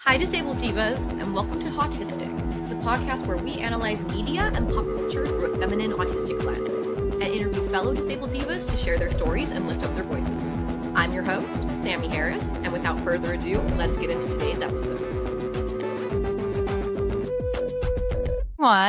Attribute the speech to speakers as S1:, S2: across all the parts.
S1: Hi, Disabled Divas, and welcome to Autistic, the podcast where we analyze media and pop culture through a feminine autistic lens, and interview fellow disabled divas to share their stories and lift up their voices. I'm your host, Sammy Harris, and without further ado, let's get into today's episode.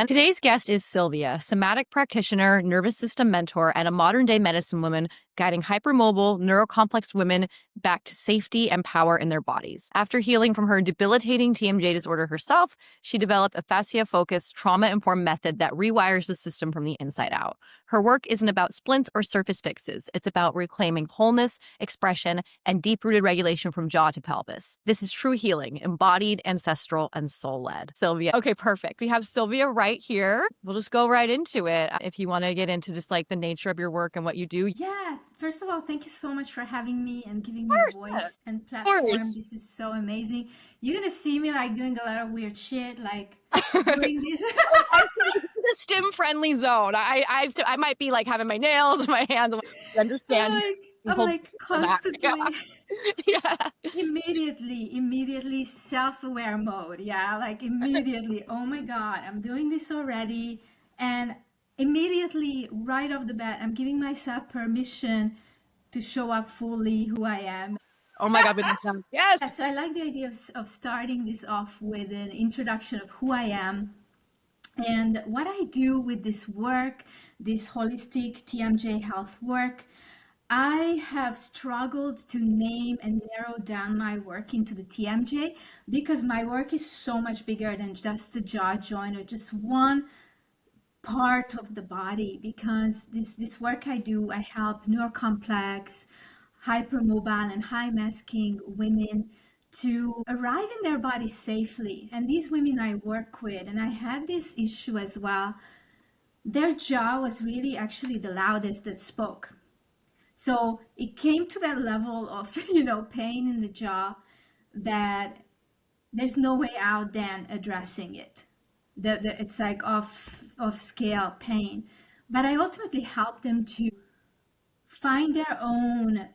S1: Today's guest is Szilvia, somatic practitioner, nervous system mentor, and a modern-day medicine woman guiding hypermobile, neurocomplex women back to safety and power in their bodies. After healing from her debilitating TMJ disorder herself, she developed a fascia-focused, trauma-informed method that rewires the system from the inside out. Her work isn't about splints or surface fixes. It's about reclaiming wholeness, expression, and deep-rooted regulation from jaw to pelvis. This is true healing, embodied, ancestral, and soul-led. Szilvia. Okay, perfect. We have Szilvia right here. We'll just go right into it. If you want to get into just like the nature of your work and what you do.
S2: Yeah. First of all, thank you so much for having me and giving me a voice and platform. This is so amazing. You're going to see me like doing a lot of weird shit, like doing this.
S1: The STEM-friendly zone. I might be like having my nails, my hands. I understand.
S2: I'm like constantly.
S1: Yeah.
S2: Immediately self-aware mode. Yeah, like immediately. Oh my God, I'm doing this already. And immediately, right off the bat, I'm giving myself permission to show up fully who I am.
S1: Oh my God, yes.
S2: So I like the idea of starting this off with an introduction of who I am and what I do with this work, this holistic TMJ health work. I have struggled to name and narrow down my work into the TMJ because my work is so much bigger than just a jaw joint or just one part of the body, because this work I do, I help neurocomplex, hypermobile, and high masking women to arrive in their body safely. And these women I work with, and I had this issue as well, their jaw was really actually the loudest that spoke. So it came to that level of, pain in the jaw that there's no way out than addressing it. It's like off scale pain. But I ultimately help them to find their own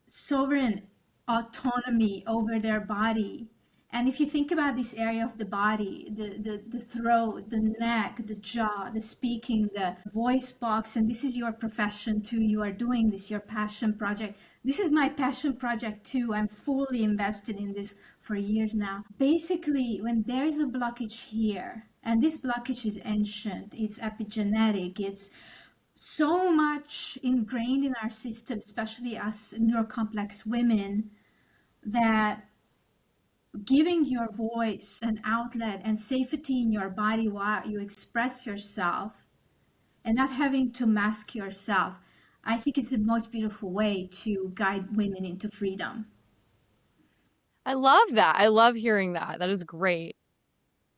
S2: sovereign autonomy over their body. And if you think about this area of the body, the throat, the neck, the jaw, the speaking, the voice box, and this is your profession too. You are doing this, your passion project. This is my passion project too. I'm fully invested in this for years now. Basically, when there's a blockage here, and this blockage is ancient, it's epigenetic, it's so much ingrained in our system, especially us neurocomplex women, that giving your voice an outlet and safety in your body while you express yourself and not having to mask yourself, I think it's the most beautiful way to guide women into freedom.
S1: I love that. I love hearing that. That is great.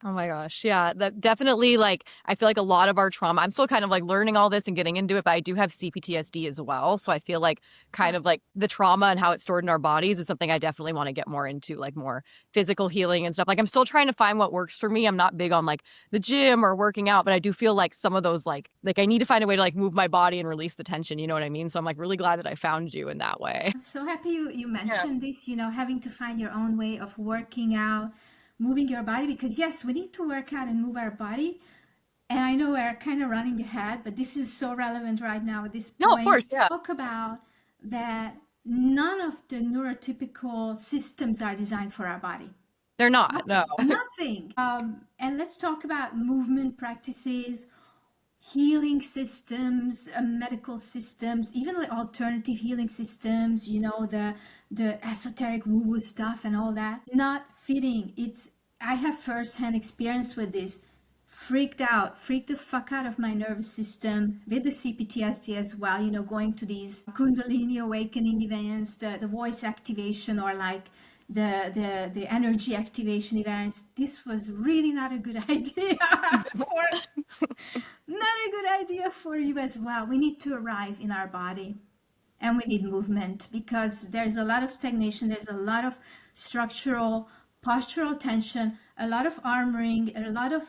S1: Oh my gosh. Yeah, that definitely, like, I feel like a lot of our trauma, I'm still kind of like learning all this and getting into it, but I do have CPTSD as well. So I feel like kind of like the trauma and how it's stored in our bodies is something I definitely want to get more into, like more physical healing and stuff. Like I'm still trying to find what works for me. I'm not big on like the gym or working out, but I do feel like some of those like I need to find a way to like move my body and release the tension. You know what I mean? So I'm like really glad that I found you in that way.
S2: I'm so happy you mentioned this, having to find your own way of working out, moving your body, because yes, we need to work out and move our body. And I know we're kind of running ahead, but this is so relevant right now at this point.
S1: No, of course, yeah.
S2: Talk about that none of the neurotypical systems are designed for our body.
S1: They're not, no.
S2: Nothing. And let's talk about movement practices, healing systems, medical systems, even like alternative healing systems, the esoteric woo-woo stuff and all that. Not fitting. I have first-hand experience with this. Freaked the fuck out of my nervous system with the CPTSD as well, going to these Kundalini awakening events, the voice activation or like the energy activation events. This was really not a good idea not a good idea for you as well. We need to arrive in our body and we need movement, because there's a lot of stagnation, there's a lot of structural postural tension, a lot of armoring, a lot of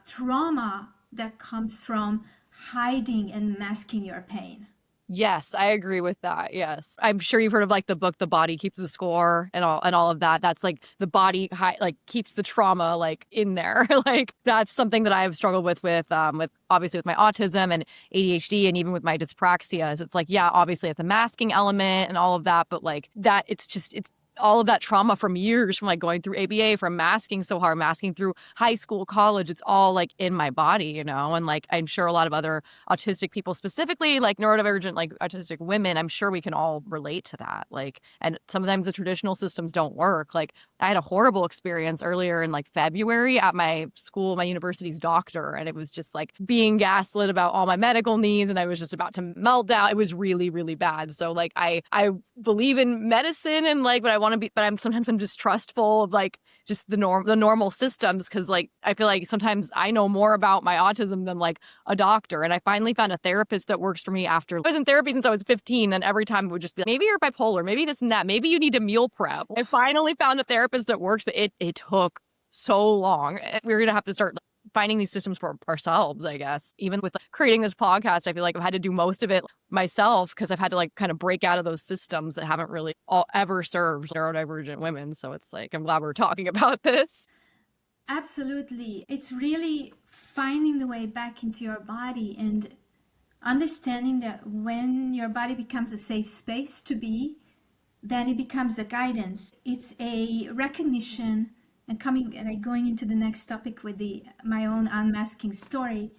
S2: trauma that comes from hiding and masking your pain.
S1: Yes, I agree with that. Yes. I'm sure you've heard of like the book The Body Keeps the Score and all of that. That's like the body like keeps the trauma like in there. Like that's something that I have struggled with obviously with my autism and ADHD and even with my dyspraxia. Is it's like, yeah, obviously it's the masking element and all of that, but like that it's all of that trauma from years from like going through ABA, from masking so hard, masking through high school, college, it's all like in my body, you know? And like I'm sure a lot of other autistic people, specifically like neurodivergent, like autistic women, I'm sure we can all relate to that. Like, and sometimes the traditional systems don't work. Like I had a horrible experience earlier in like February at my school, my university's doctor, and it was just like being gaslit about all my medical needs, and I was just about to melt down. It was really, really bad. So like I believe in medicine and like, but I want to be, but I'm distrustful of like just the normal systems, because like I feel like sometimes I know more about my autism than like a doctor. And I finally found a therapist that works for me after I was in therapy since I was 15. And every time it would just be like, maybe you're bipolar, maybe this and that, maybe you need to meal prep. I finally found a therapist that works, but it took so long. We're going to have to start finding these systems for ourselves, I guess. Even with like, creating this podcast, I feel like I've had to do most of it myself because I've had to like kind of break out of those systems that haven't really ever served neurodivergent women. So it's like, I'm glad we're talking about this.
S2: Absolutely. It's really finding the way back into your body and understanding that when your body becomes a safe space to be, then it becomes a guidance. It's a recognition and going into the next topic with my own unmasking story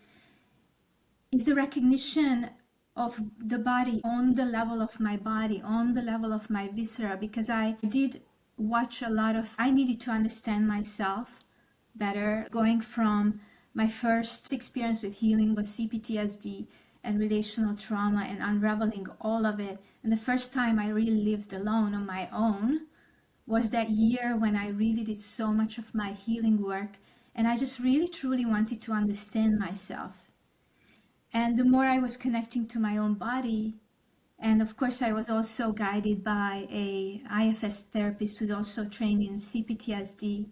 S2: is the recognition of the body on the level of my body, on the level of my viscera, because I did watch a lot of, I needed to understand myself better. Going from my first experience with healing was CPTSD and relational trauma and unraveling all of it. And the first time I really lived alone on my own was that year when I really did so much of my healing work. And I just really truly wanted to understand myself. And the more I was connecting to my own body, and of course I was also guided by a IFS therapist who's also trained in CPTSD.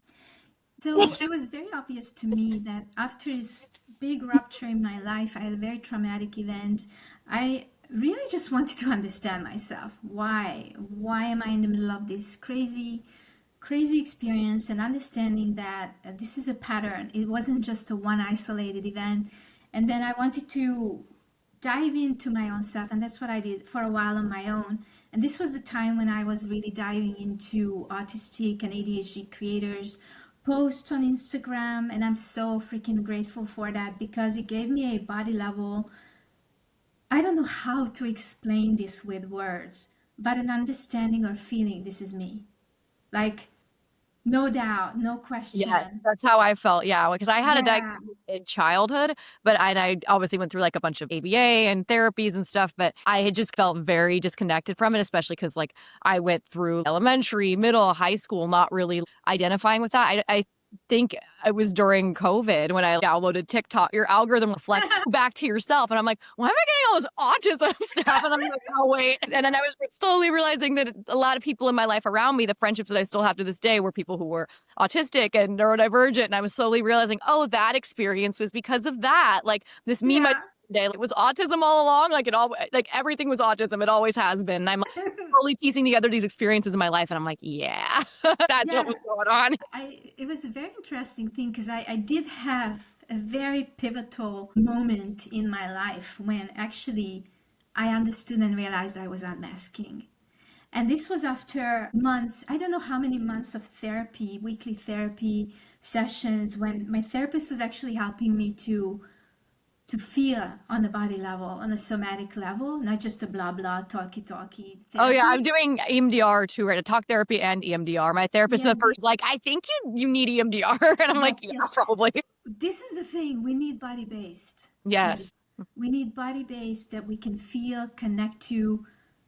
S2: So it was very obvious to me that after this big rupture in my life, I had a very traumatic event. I really just wanted to understand myself. Why am I in the middle of this crazy experience, and understanding that this is a pattern. It wasn't just a one isolated event. And then I wanted to dive into my own self, and that's what I did for a while on my own. And this was the time when I was really diving into autistic and ADHD creators posts on Instagram, and I'm so freaking grateful for that because it gave me a body level. I don't know how to explain this with words, but an understanding or feeling this is me. Like, no doubt, no
S1: Yeah,
S2: question.
S1: that's how I felt. Yeah, because I had a
S2: Yeah,
S1: diagnosis in childhood, but I obviously went through like a bunch of ABA and therapies and stuff, but I had just felt very disconnected from it, especially because like I went through elementary, middle, high school, not really identifying with that. I think it was during COVID when I downloaded TikTok. Your algorithm reflects back to yourself. And I'm like, why am I getting all this autism stuff? And I'm like, oh, wait. And then I was slowly realizing that a lot of people in my life around me, the friendships that I still have to this day, were people who were autistic and neurodivergent. And I was slowly realizing, oh, that experience was because of that. Like this me, my
S2: yeah.
S1: day, like, was autism all along. Like like everything was autism. It always has been. And I'm like, slowly piecing together these experiences in my life. And I'm like, yeah, that's
S2: Yeah,
S1: what was going on.
S2: it was a very interesting thing because I did have a very pivotal moment in my life when actually I understood and realized I was unmasking. And this was after months, I don't know how many months of therapy, weekly therapy sessions, when my therapist was actually helping me to feel on the body level, on a somatic level, not just a blah blah talky
S1: Oh yeah, I'm
S2: therapy.
S1: doing EMDR too, right? A talk therapy and EMDR. My therapist
S2: Yeah,
S1: at first was like, I think you need EMDR. And I'm like,
S2: yes,
S1: yeah,
S2: yes.
S1: probably.
S2: This is the thing. We need body based healing.
S1: Yes.
S2: We need body based that we can feel, connect to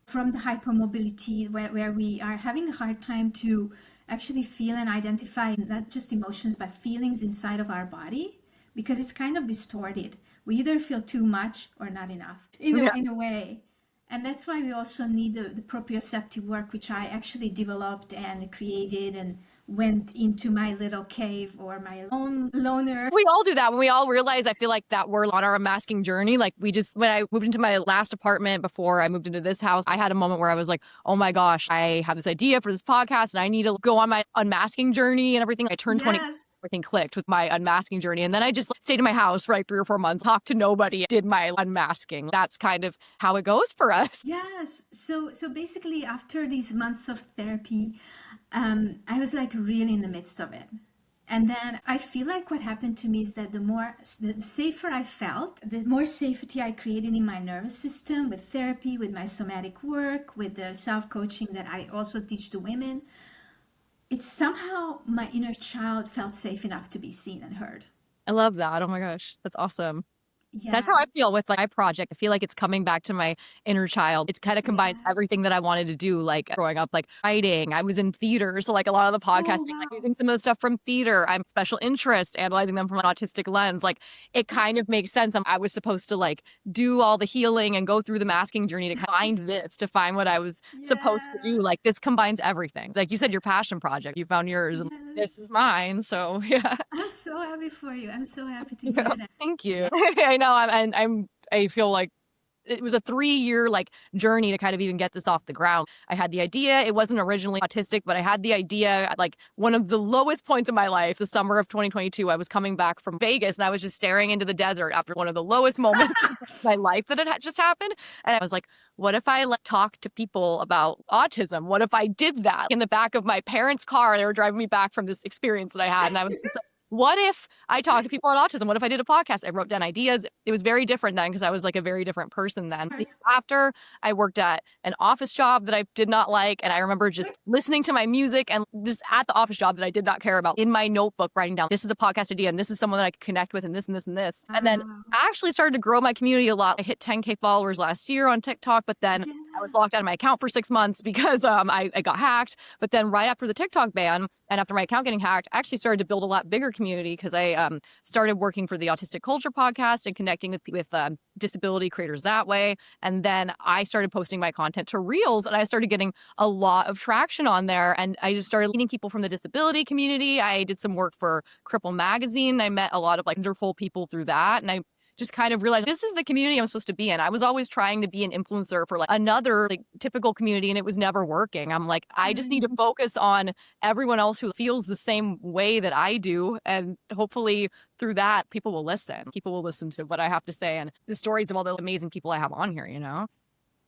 S2: from the hypermobility where we are having a hard time to actually feel and identify not just emotions but feelings inside of our body because it's kind of distorted. We either feel too much or not enough
S1: Yeah.
S2: in a way. And that's why we also need the proprioceptive work, which I actually developed and created and went into my little cave or my own loner.
S1: We all do that when we all realize, I feel like, that we're on our unmasking journey. Like when I moved into my last apartment before I moved into this house, I had a moment where I was like, oh my gosh, I have this idea for this podcast and I need to go on my unmasking journey and everything. I turned 20,
S2: Yes.
S1: everything clicked with my unmasking journey. And then I just stayed in my house for like 3 or 4 months, talked to nobody, did my unmasking. That's kind of how it goes for us.
S2: Yes. So basically, after these months of therapy, I was like really in the midst of it. And then I feel like what happened to me is that the safer I felt, the more safety I created in my nervous system with therapy, with my somatic work, with the self-coaching that I also teach to women. It's somehow my inner child felt safe enough to be seen and heard.
S1: I love that. Oh my gosh, that's awesome.
S2: Yeah.
S1: That's how I feel with my project. I feel like it's coming back to my inner child. It kind of combines everything that I wanted to do, like growing up, like writing. I was in theater, so like a lot of the podcasting, like using some of the stuff from theater. I'm special interest, analyzing them from an autistic lens. Like it kind of makes sense. I was supposed to like do all the healing and go through the masking journey to find this, to find what I was supposed to do. Like this combines everything. Like you said, your passion project, you found yours, and this is mine. So yeah.
S2: I'm so happy for you. I'm so happy to hear that.
S1: Thank you. I know. I feel like it was a 3-year like journey to kind of even get this off the ground. I had the idea. It wasn't originally autistic, but I had the idea at like one of the lowest points of my life, the summer of 2022. I was coming back from Vegas and I was just staring into the desert after one of the lowest moments of my life that had just happened. And I was like, what if I talk to people about autism? What if I did that in the back of my parents' car? They were driving me back from this experience that I had. And I was just like, what if I talked to people on autism? What if I did a podcast? I wrote down ideas. It was very different then because I was like a very different person then. After, I worked at an office job that I did not like. And I remember just listening to my music and just at the office job that I did not care about in my notebook, writing down, this is a podcast idea and this is someone that I could connect with and this and this and this. And then I actually started to grow my community a lot. I hit 10K followers last year on TikTok, but then I was locked out of my account for 6 months because I got hacked. But then right after the TikTok ban and after my account getting hacked, I actually started to build a lot bigger community because I started working for the Autistic Culture podcast and connecting with disability creators that way. And then I started posting my content to Reels and I started getting a lot of traction on there. And I just started meeting people from the disability community. I did some work for Cripple Magazine. I met a lot of like wonderful people through that. And I just kind of realized this is the community I'm supposed to be in. I was always trying to be an influencer for like another like typical community and it was never working. I'm like, I just need to focus on everyone else who feels the same way that I do. And hopefully through that, people will listen. People will listen to what I have to say and the stories of all the amazing people I have on here, you know?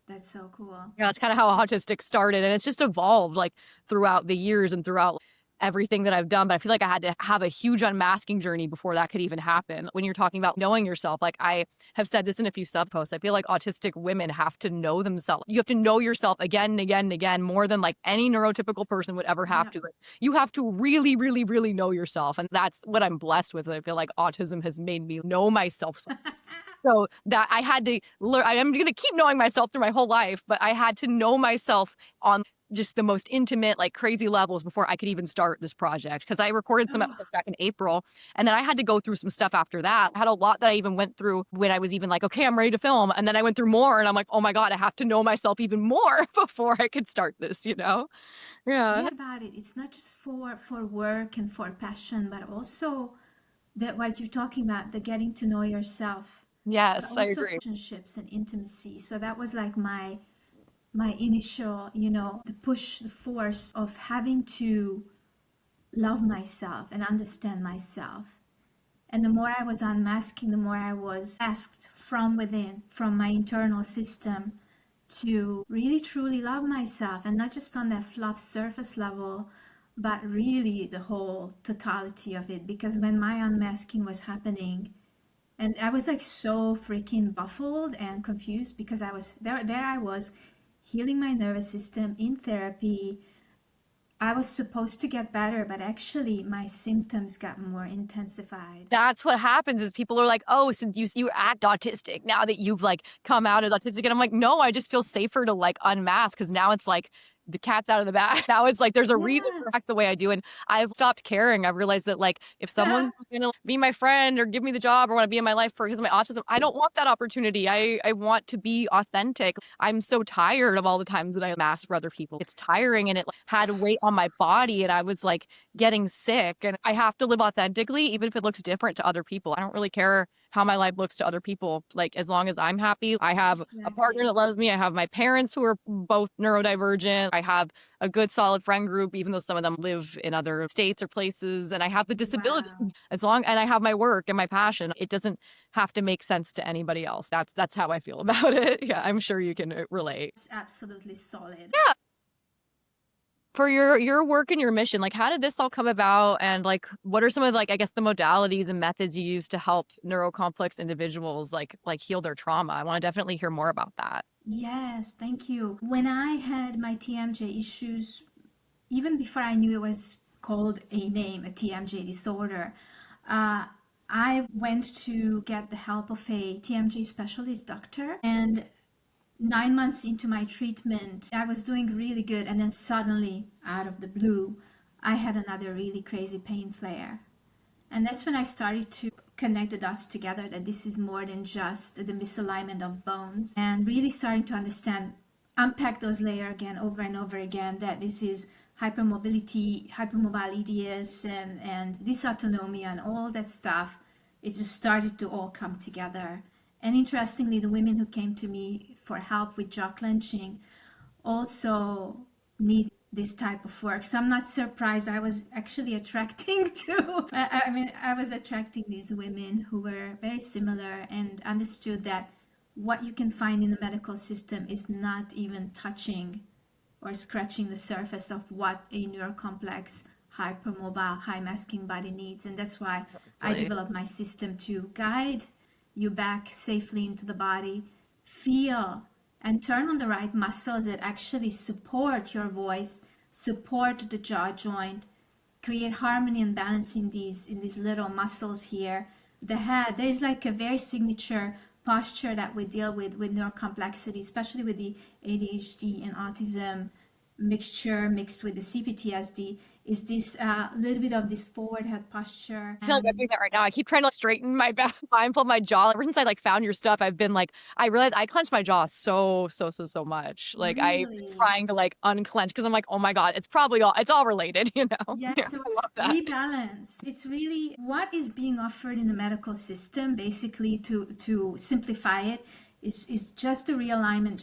S2: That's so cool.
S1: Yeah, that's kind of how Autistic started. And it's just evolved like throughout the years and throughout everything that I've done. But I feel like I had to have a huge unmasking journey before that could even happen. When you're talking about knowing yourself, like I have said this in a few sub posts, I feel like autistic women have to know themselves. You have to know yourself again and again and again, more than like any neurotypical person would ever have to. Like, you have to really, really, really know yourself. And that's what I'm blessed with. I feel like autism has made me know myself. So that I had to learn, I'm going to keep knowing myself through my whole life, but I had to know myself on just the most intimate, like crazy levels before I could even start this project. Because I recorded some episodes back in April and then I had to go through some stuff after that. I had a lot that I even went through when I was even like, okay, I'm ready to film. And then I went through more and I'm like, oh my God, I have to know myself even more before I could start this, you know? Yeah.
S2: Think about it. It's not just for work and for passion, but also that what you're talking about, the getting to know yourself.
S1: Yes, I agree.
S2: Relationships and intimacy. So that was like my initial, the push, the force of having to love myself and understand myself. And the more I was unmasking, the more I was asked from within, from my internal system, to really truly love myself, and not just on that fluff surface level, but really the whole totality of it. Because when my unmasking was happening, and I was like so freaking baffled and confused because I was there I was healing my nervous system in therapy. I was supposed to get better, but actually my symptoms got more intensified.
S1: That's what happens is people are like, oh, since you act autistic now that you've like come out as autistic. And I'm like, no, I just feel safer to like unmask because now it's like the cat's out of the bag. Now it's like there's a reason to
S2: Yes.
S1: act the way I do. And I've stopped caring. I've realized that like if someone's gonna be my friend or give me the job or want to be in my life because of my autism, I don't want that opportunity. I want to be authentic. I'm so tired of all the times that I mask for other people. It's tiring and it like, had weight on my body and I was like getting sick, and I have to live authentically even if it looks different to other people. I don't really care how my life looks to other people. Like as long as I'm happy, I have a partner
S2: Exactly.
S1: that loves me. I have my parents who are both neurodivergent. I have a good solid friend group, even though some of them live in other states or places. And I have the disability
S2: Wow.
S1: and I have my work and my passion. It doesn't have to make sense to anybody else. That's how I feel about it. Yeah, I'm sure you can relate.
S2: It's absolutely solid.
S1: Yeah. For your work and your mission, like how did this all come about, and like what are some of like I guess the modalities and methods you use to help neurocomplex individuals like heal their trauma? I want to definitely hear more about that.
S2: Yes, thank you. When I had my TMJ issues, even before I knew it was called a name, a TMJ disorder, uh, I went to get the help of a TMJ specialist doctor. And 9 months into my treatment, I was doing really good. And then suddenly, out of the blue, I had another really crazy pain flare. And that's when I started to connect the dots together, that this is more than just the misalignment of bones, and really starting to understand, unpack those layers again over and over again, that this is hypermobility, hypermobile EDS, and dysautonomia and all that stuff. It just started to all come together. And interestingly, the women who came to me for help with jaw clenching also need this type of work. So I'm not surprised. I was actually attracting to, I mean, I was attracting these women who were very similar and understood that what you can find in the medical system is not even touching or scratching the surface of what a neurocomplex, hypermobile, high masking body needs. And that's why I
S1: Exactly.
S2: developed my system to guide you back safely into the body, feel and turn on the right muscles that actually support your voice, support the jaw joint, create harmony and balance in these little muscles here. The head, there's like a very signature posture that we deal with neurocomplexity, especially with the ADHD and autism mixture mixed with the CPTSD, is this little bit of this forward head posture.
S1: I feel like I'm doing that right now. I keep trying to like, straighten my back, mindful my jaw. Ever since I like found your stuff, I've been like, I realized I clench my jaw so much. Like I'm
S2: Really?
S1: trying to like unclench because I'm like, oh my God, it's all related, you know?
S2: Yes,
S1: Yeah,
S2: so
S1: I love that.
S2: rebalance. It's really what is being offered in the medical system, basically to simplify it, is just a realignment,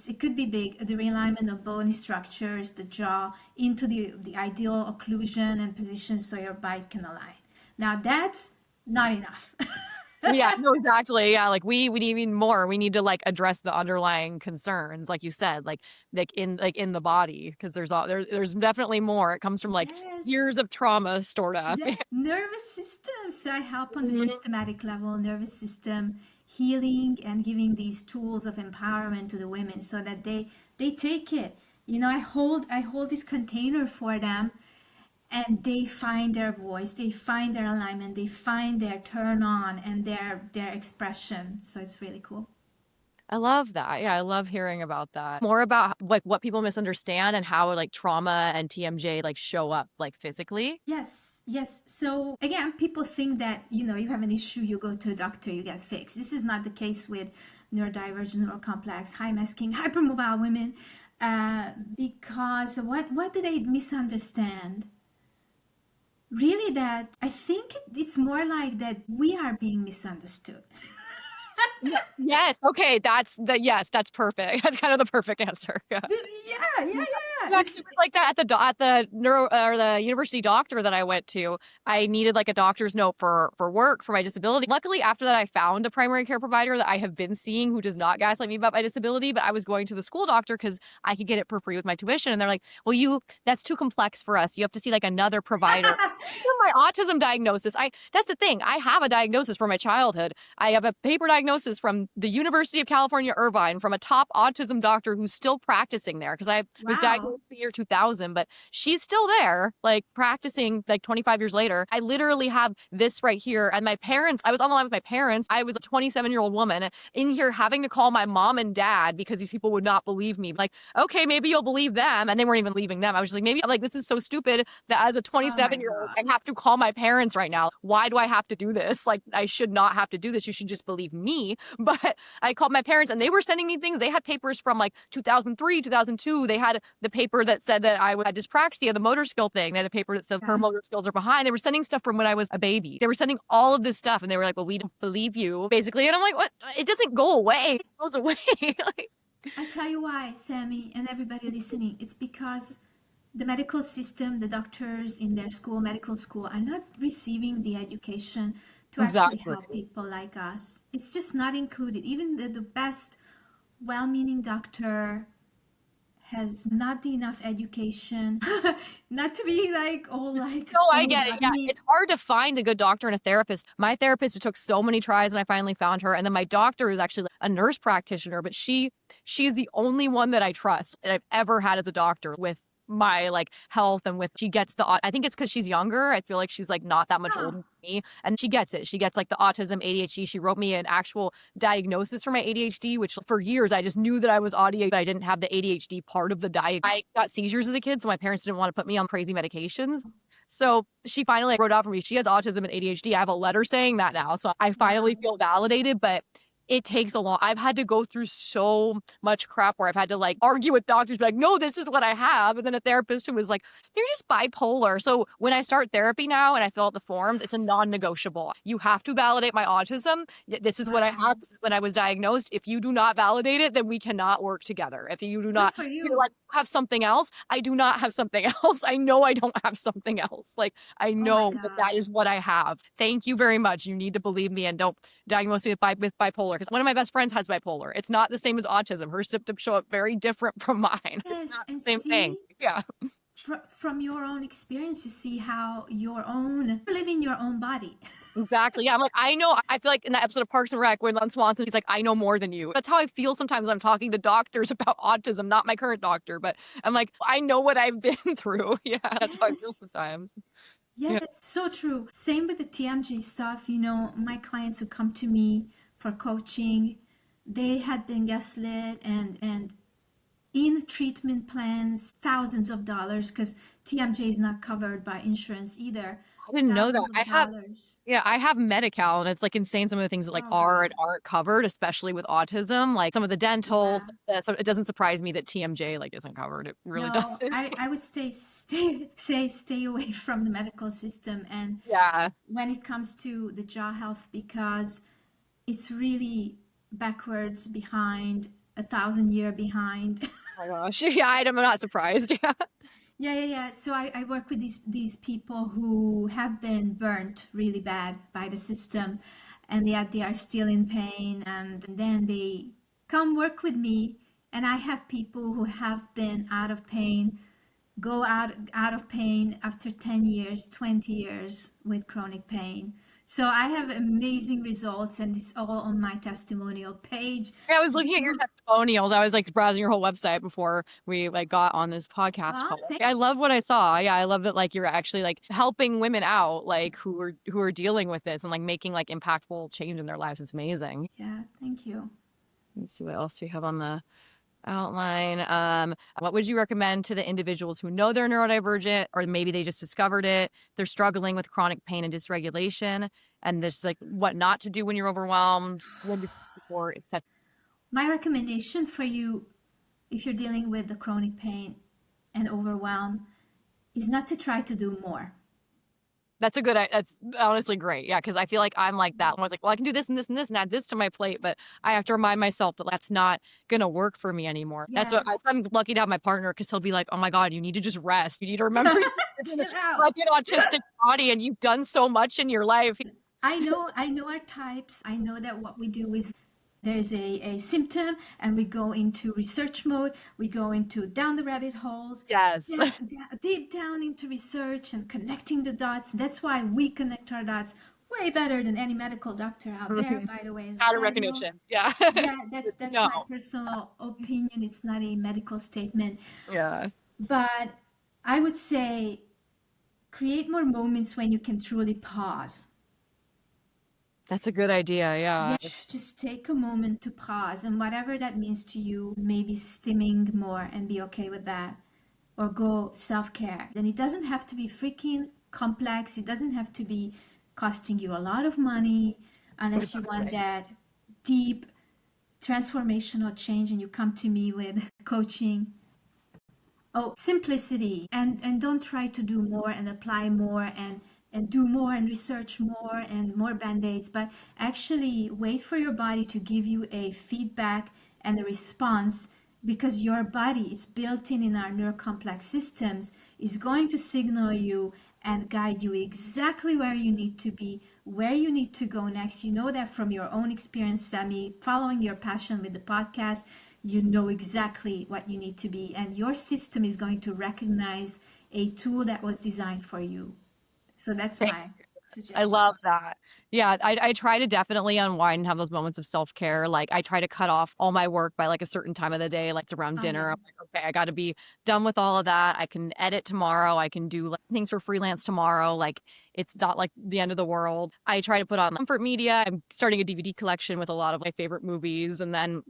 S2: it could be big, the realignment of bony structures, the jaw into the ideal occlusion and position so your bite can align. Now that's not enough.
S1: Yeah, no, exactly. Yeah, like we need even more. We need to like address the underlying concerns, like you said, like in the body, because there's definitely more. It comes from like years
S2: Yes.
S1: of trauma stored up.
S2: Yeah, nervous system. So I help on the
S1: Mhm.
S2: systematic level, nervous system healing and giving these tools of empowerment to the women so that they take it. You know, I hold this container for them and they find their voice, they find their alignment, they find their turn on and their expression. So it's really cool.
S1: I love that. Yeah, I love hearing about that. More about like what people misunderstand and how like trauma and TMJ like show up like physically.
S2: Yes, yes. So again, people think that, you have an issue, you go to a doctor, you get fixed. This is not the case with neurodivergent, neurocomplex, high masking, hypermobile women, because what do they misunderstand? Really, that I think it's more like that we are being misunderstood.
S1: Yes. Okay. That's perfect. That's kind of the perfect answer. Yeah.
S2: Yeah, yeah, yeah, yeah.
S1: Yeah, 'cause it was like that at the neuro or the university doctor that I went to. I needed like a doctor's note for work for my disability. Luckily, after that, I found a primary care provider that I have been seeing who does not gaslight me about my disability. But I was going to the school doctor because I could get it for free with my tuition, and they're like, "Well, that's too complex for us. You have to see like another provider." For my autism diagnosis, that's the thing. I have a diagnosis from my childhood. I have a paper diagnosis from the University of California, Irvine, from a top autism doctor who's still practicing there because I was diagnosed the year 2000, but she's still there, like practicing like 25 years later. I literally have this right here. And my parents, I was on the line with my parents. I was a 27-year-old woman in here having to call my mom and dad because these people would not believe me. Like, okay, maybe you'll believe them. And they weren't even believing them. I was just like, maybe, I'm like, this is so stupid that as a 27-year-old, I have to call my parents right now. Why do I have to do this? Like, I should not have to do this. You should just believe me. But I called my parents and they were sending me things. They had papers from like 2003, 2002. They had the paper that said that I had dyspraxia, the motor skill thing. They had a paper that said her motor skills are behind. They were sending stuff from when I was a baby. They were sending all of this stuff and they were like, well, we don't believe you, basically. And I'm like, what? It doesn't go away. It goes away. Like,
S2: I tell you why, Sammy, and everybody listening. It's because the medical system, the doctors in their school, medical school, are not receiving the education to actually help people like us. It's just not included. Even the best well-meaning doctor has not enough education. Not to be like all like,
S1: no, I get it. Yeah, it's hard to find a good doctor and a therapist. My therapist, it took so many tries and I finally found her. And then my doctor is actually a nurse practitioner, but she's the only one that I trust that I've ever had as a doctor with my like health and with she gets the I think it's because she's younger. I feel like she's like not that much older than me, and she gets it. She gets like the autism, ADHD. She wrote me an actual diagnosis for my ADHD, which for years I just knew that I was audio, but I didn't have the ADHD part of the diagnosis. I got seizures as a kid, so my parents didn't want to put me on crazy medications. So she finally wrote out for me. She has autism and ADHD. I have a letter saying that now, so I finally feel validated, but it takes a long, I've had to go through so much crap where I've had to like argue with doctors, be like, no, this is what I have. And then a therapist who was like, you're just bipolar. So when I start therapy now and I fill out the forms, it's a non-negotiable. You have to validate my autism. This is what I have. This is when I was diagnosed. If you do not validate it, then we cannot work together. If you do not you're like, have something else, I do not have something else. I know I don't have something else. Like, I know that is what I have. Thank you very much. You need to believe me and don't diagnose me with bipolar. Because one of my best friends has bipolar. It's not the same as autism. Her symptoms show up very different from mine.
S2: Yes,
S1: it's not
S2: and
S1: the same thing. Yeah.
S2: From your own experience, you see how you live in your own body.
S1: Exactly. Yeah. I'm like, I know. I feel like in that episode of Parks and Rec when Lon Swanson, he's like, I know more than you. That's how I feel sometimes when I'm talking to doctors about autism, not my current doctor, but I'm like, I know what I've been through. Yeah. That's how I feel sometimes.
S2: Yes, it's so true. Same with the TMJ stuff. You know, my clients who come to me for coaching, they had been gaslit and in treatment plans, thousands of dollars, because TMJ is not covered by insurance either.
S1: I didn't know that. I have Medi-Cal, and it's like insane some of the things that like are and aren't covered, especially with autism, like some of the dental. So it doesn't surprise me that TMJ like isn't covered. It really doesn't.
S2: I would stay away from the medical system, and when it comes to the jaw health, because it's really backwards, behind, 1,000 year behind.
S1: Oh my gosh. Yeah, I'm not surprised.
S2: Yeah. So I work with these people who have been burnt really bad by the system, and yet they are still in pain, and then they come work with me, and I have people who have been out of pain, go out of pain after 10 years, 20 years with chronic pain. So I have amazing results, and it's all on my testimonial page.
S1: Yeah, I was looking at your testimonials. I was like browsing your whole website before we like got on this podcast. I love what I saw. Yeah, I love that like you're actually like helping women out, like who are dealing with this and like making like impactful change in their lives. It's amazing.
S2: Yeah, thank you.
S1: Let's see what else do you have on the outline. What would you recommend to the individuals who know they're neurodivergent, or maybe they just discovered it, they're struggling with chronic pain and dysregulation, and this like what not to do when you're overwhelmed, when to support, etc.
S2: My recommendation for you, if you're dealing with the chronic pain and overwhelm, is not to try to do more.
S1: That's honestly great. Yeah, because I feel like I'm like that. I'm like, well, I can do this and this and this and add this to my plate, but I have to remind myself that that's not gonna work for me anymore. Yeah. I'm lucky to have my partner, because he'll be like, oh my God, you need to just rest. You need to remember you're like an autistic body and you've done so much in your life.
S2: I know our types. I know that what we do is there's a symptom and we go into research mode. We go into down the rabbit holes.
S1: Yes.
S2: Deep down into research and connecting the dots. That's why we connect our dots way better than any medical doctor out there, by the way.
S1: Pattern recognition. Yeah.
S2: Yeah, that's my personal opinion. It's not a medical statement.
S1: Yeah.
S2: But I would say create more moments when you can truly pause.
S1: That's a good idea.
S2: Yeah,
S1: Yeah.
S2: just take a moment to pause, and whatever that means to you, maybe stimming more and be okay with that, or go self-care. And it doesn't have to be freaking complex. It doesn't have to be costing you a lot of money unless you want that deep transformational change and you come to me with coaching. Oh, simplicity, and don't try to do more and apply more and do more and research more and more band-aids, but actually wait for your body to give you a feedback and a response, because your body is built in our neurocomplex systems, is going to signal you and guide you exactly where you need to be, where you need to go next. You know that from your own experience, Sammy, following your passion with the podcast. You know exactly what you need to be, and your system is going to recognize a tool that was designed for you. So that's my
S1: I
S2: suggestion.
S1: love that. Yeah, I try to definitely unwind and have those moments of self-care. Like I try to cut off all my work by like a certain time of the day, like it's around
S2: Oh
S1: dinner.
S2: yeah.
S1: I'm like, okay, I got to be done with all of that. I can edit tomorrow. I can do like things for freelance tomorrow. Like it's not like the end of the world. I try to put on comfort media. I'm starting a DVD collection with a lot of my favorite movies, and then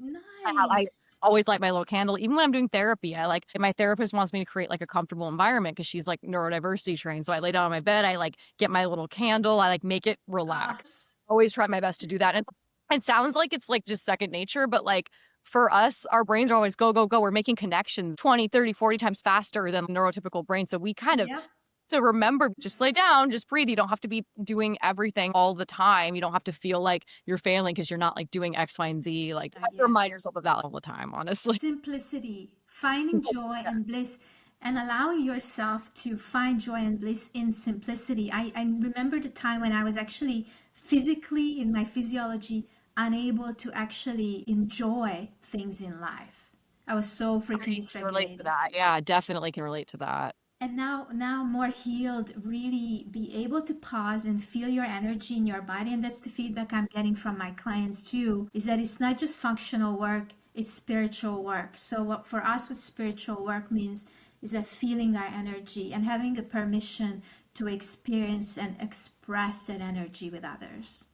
S1: I
S2: Nice.
S1: always light my little candle. Even when I'm doing therapy, I like my therapist wants me to create like a comfortable environment because she's like neurodiversity trained. So I lay down on my bed, I like get my little candle, I like make it relaxed. Always try my best to do that. And it sounds like it's like just second nature, but like for us, our brains are always go, go, go. We're making connections 20, 30, 40 times faster than neurotypical brain. So we kind of
S2: Yep.
S1: to remember, just lay down, just breathe. You don't have to be doing everything all the time. You don't have to feel like you're failing because you're not like doing X, Y, and Z. Like, you have to
S2: Yeah.
S1: remind yourself of that all the time, honestly.
S2: Simplicity, finding joy and bliss, and allowing yourself to find joy and bliss in simplicity. I remember the time when I was actually physically, in my physiology, unable to actually enjoy things in life. I was so freaking
S1: I can relate to
S2: dysregulated.
S1: that. Yeah, definitely can relate to that.
S2: And now more healed, really be able to pause and feel your energy in your body. And that's the feedback I'm getting from my clients too, is that it's not just functional work, it's spiritual work. So what for us, what spiritual work means is that feeling our energy and having the permission to experience and express that energy with others.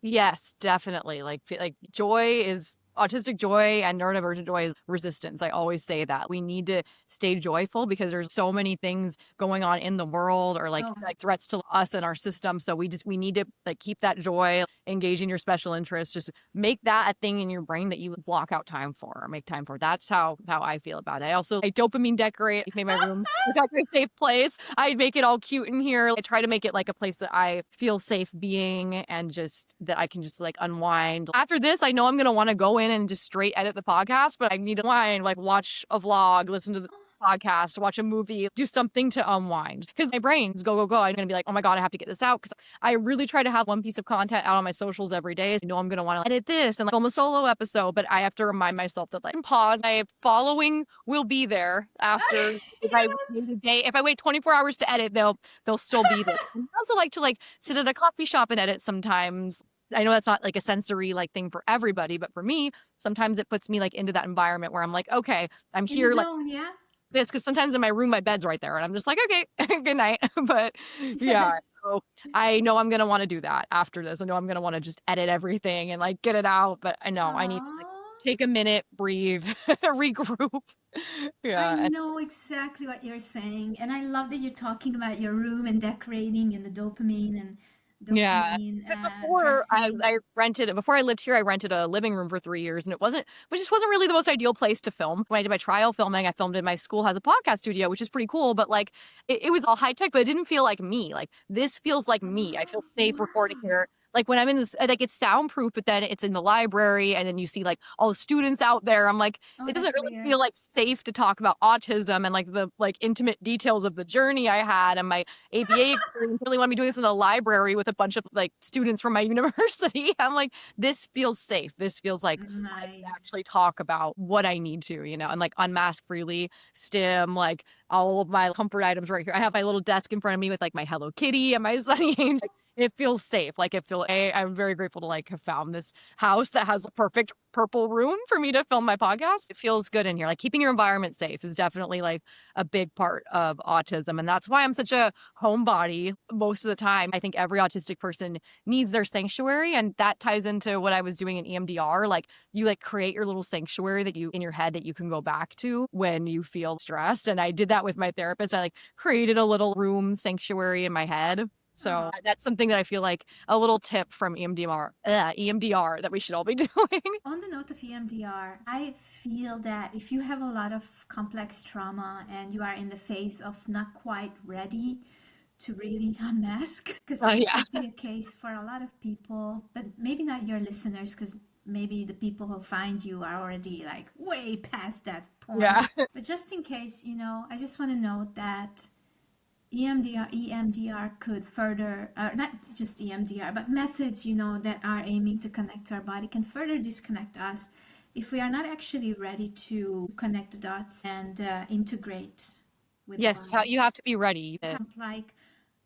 S1: Yes, definitely. Like joy is autistic joy and neurodivergent joy is resistance. I always say that. We need to stay joyful because there's so many things going on in the world or
S2: Oh,
S1: like threats to us and our system. So we need to like keep that joy, engage in your special interests, just make that a thing in your brain that you block out time for or make time for. That's how I feel about it. I dopamine decorate, make my room like a safe place. I make it all cute in here. I try to make it like a place that I feel safe being and just that I can just like unwind. After this, I know I'm gonna want to go in and just straight edit the podcast, but I need to unwind, like watch a vlog, listen to the podcast, watch a movie, do something to unwind. Because my brain's go, go, go. I'm gonna be like, oh my God, I have to get this out. Because I really try to have one piece of content out on my socials every day. So I know I'm gonna want to edit this and like film a solo episode, but I have to remind myself that like pause. My following will be there after
S2: yes.
S1: if I wait 24 hours to edit, they'll still be there. I also like to like sit at a coffee shop and edit sometimes. I know that's not like a sensory like thing for everybody, but for me, sometimes it puts me like into that environment where I'm like, okay, I'm
S2: In the
S1: here like
S2: zone, yeah?
S1: this because sometimes in my room my bed's right there and I'm just like, okay, good night. But yeah,
S2: Yes.
S1: so I know I'm gonna want to do that after this. I know I'm gonna want to just edit everything and like get it out, but I know I need to like
S2: Aww.
S1: take a minute, breathe, regroup.
S2: I
S1: Yeah, and
S2: know exactly what you're saying, and I love that you're talking about your room and decorating and the
S1: yeah.
S2: dopamine
S1: But before
S2: dressing.
S1: before I lived here, I rented a living room for 3 years and it just wasn't really the most ideal place to film. When I did my trial filming, I filmed in my school has a podcast studio, which is pretty cool, but like it was all high tech, but it didn't feel like me. Like this feels like me. I feel
S2: Oh,
S1: safe recording
S2: wow.
S1: here. Like when I'm in this, like it's soundproof, but then it's in the library and then you see like all the students out there. I'm like,
S2: Oh,
S1: it doesn't
S2: that's
S1: really
S2: weird.
S1: feel like safe to talk about autism and like the like intimate details of the journey I had and my ABA experience. Really want to be doing this in the library with a bunch of like students from my university. I'm like, this feels safe. This feels like I can
S2: Nice.
S1: actually talk about what I need to, and like unmask freely, stim, like all of my comfort items right here. I have my little desk in front of me with like my Hello Kitty and my Sunny Angel. It feels safe. Like I'm very grateful to like have found this house that has the perfect purple room for me to film my podcast. It feels good in here. Like keeping your environment safe is definitely like a big part of autism. And that's why I'm such a homebody most of the time. I think every autistic person needs their sanctuary. And that ties into what I was doing in EMDR. Like you like create your little sanctuary that you in your head that you can go back to when you feel stressed. And I did that with my therapist. I like created a little room sanctuary in my head. So that's something that I feel like a little tip from EMDR that we should all be doing.
S2: On the note of EMDR, I feel that if you have a lot of complex trauma and you are in the phase of not quite ready to really unmask, because that
S1: Yeah.
S2: could be a case for a lot of people, but maybe not your listeners, because maybe the people who find you are already like way past that point.
S1: Yeah.
S2: But just in case, I just want to note that EMDR could further, not just EMDR, but methods, that are aiming to connect to our body can further disconnect us if we are not actually ready to connect the dots and integrate with
S1: Yes,
S2: the body.
S1: you have to be ready.
S2: Like